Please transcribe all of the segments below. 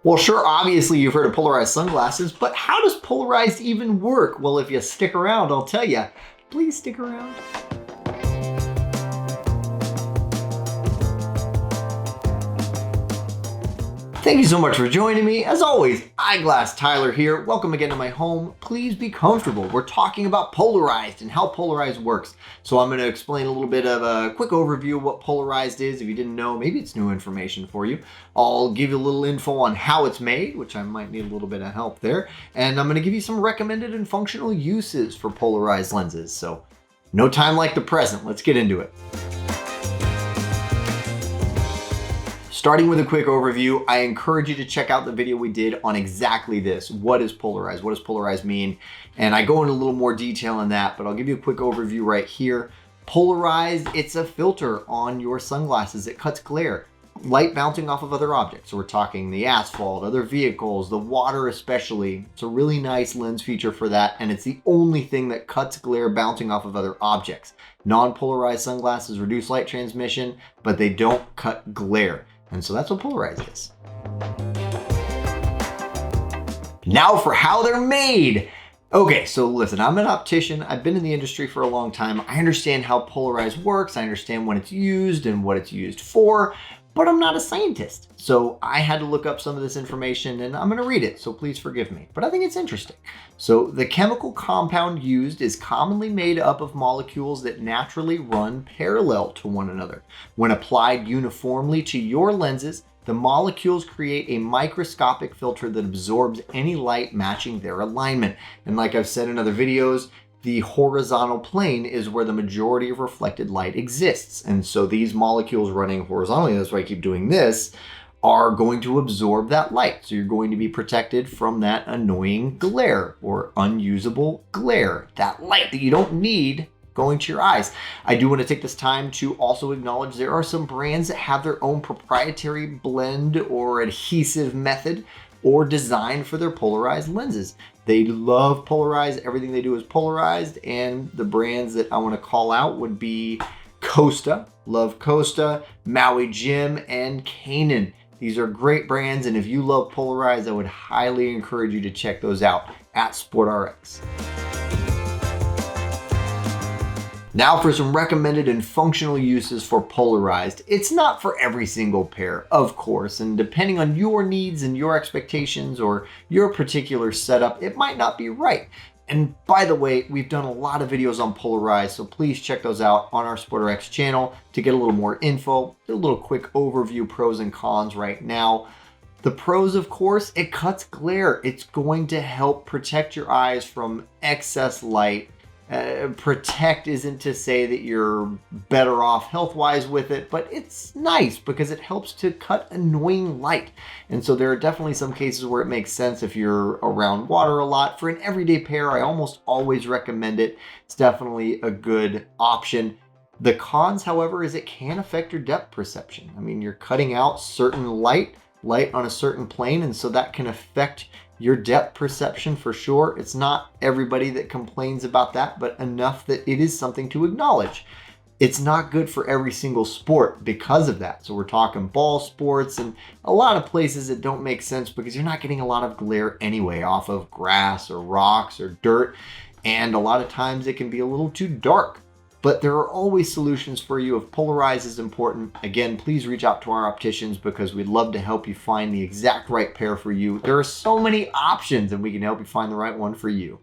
Well, sure, obviously you've heard of polarized sunglasses, but how does polarized even work? Well, if you stick around, I'll tell you. Please stick around. Thank you so much for joining me. As always, Eyeglass Tyler here. Welcome again to my home. Please be comfortable. We're talking about polarized and how polarized works. So I'm going to explain a little bit of a quick overview of what polarized is. If you didn't know, maybe it's new information for you. I'll give you a little info on how it's made, which I might need a little bit of help there. And I'm going to give you some recommended and functional uses for polarized lenses. So no time like the present. Let's get into it. Starting with a quick overview, I encourage you to check out the video we did on exactly this. What is polarized? What does polarized mean? And I go into a little more detail on that, but I'll give you a quick overview right here. Polarized, it's a filter on your sunglasses. It cuts glare, light bouncing off of other objects. So we're talking the asphalt, other vehicles, the water especially. It's a really nice lens feature for that, and it's the only thing that cuts glare bouncing off of other objects. Non-polarized sunglasses reduce light transmission, but they don't cut glare. And so that's what polarized is. Now for how they're made. Okay, so listen, I'm an optician. I've been in the industry for a long time. I understand how polarized works. I understand when it's used and what it's used for, but I'm not a scientist. So I had to look up some of this information and I'm gonna read it, so please forgive me. But I think it's interesting. So the chemical compound used is commonly made up of molecules that naturally run parallel to one another. When applied uniformly to your lenses, the molecules create a microscopic filter that absorbs any light matching their alignment. And like I've said in other videos, the horizontal plane is where the majority of reflected light exists. And so these molecules running horizontally, that's why I keep doing this, are going to absorb that light. So you're going to be protected from that annoying glare or unusable glare, that light that you don't need going to your eyes. I do want to take this time to also acknowledge there are some brands that have their own proprietary blend or adhesive method or design for their polarized lenses. They love polarized. Everything they do is polarized. And the brands that I want to call out would be Costa, love Costa, Maui Jim, and Canon. These are great brands. And if you love polarized, I would highly encourage you to check those out at SportRx. Now for some recommended and functional uses for polarized. It's not for every single pair, of course, and depending on your needs and your expectations or your particular setup, it might not be right. And by the way, we've done a lot of videos on polarized, so please check those out on our SportRx channel to get a little more info, a little quick overview, pros and cons right now. The pros, of course, it cuts glare. It's going to help protect your eyes from excess light. Protect isn't to say that you're better off health-wise with it, but it's nice because it helps to cut annoying light. And so there are definitely some cases where it makes sense if you're around water a lot. For an everyday pair, I almost always recommend it. It's definitely a good option. The cons, however, is it can affect your depth perception. I mean, you're cutting out certain light on a certain plane, and so that can affect your depth perception for sure. It's not everybody that complains about that, but enough that it is something to acknowledge. It's not good for every single sport because of that. So we're talking ball sports and a lot of places that don't make sense because you're not getting a lot of glare anyway off of grass or rocks or dirt. And a lot of times it can be a little too dark. But there are always solutions for you. If polarized is important, again, please reach out to our opticians because we'd love to help you find the exact right pair for you. There are so many options and we can help you find the right one for you.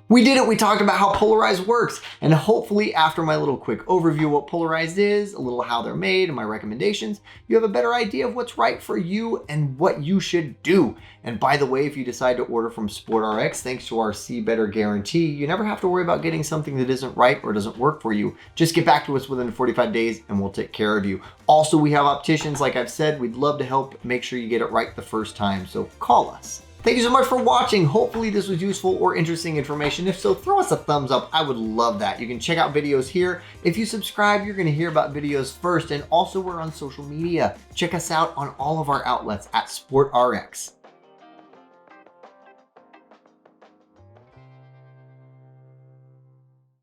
We did it. We talked about how polarized works. And hopefully after my little quick overview of what polarized is, a little how they're made and my recommendations, you have a better idea of what's right for you and what you should do. And by the way, if you decide to order from SportRx, thanks to our See Better guarantee, you never have to worry about getting something that isn't right or doesn't work for you. Just get back to us within 45 days and we'll take care of you. Also, we have opticians, like I've said, we'd love to help make sure you get it right the first time. So call us. Thank you so much for watching. Hopefully this was useful or interesting information. If so, throw us a thumbs up. I would love that. You can check out videos here. If you subscribe, you're going to hear about videos first. And also we're on social media. Check us out on all of our outlets at SportRx.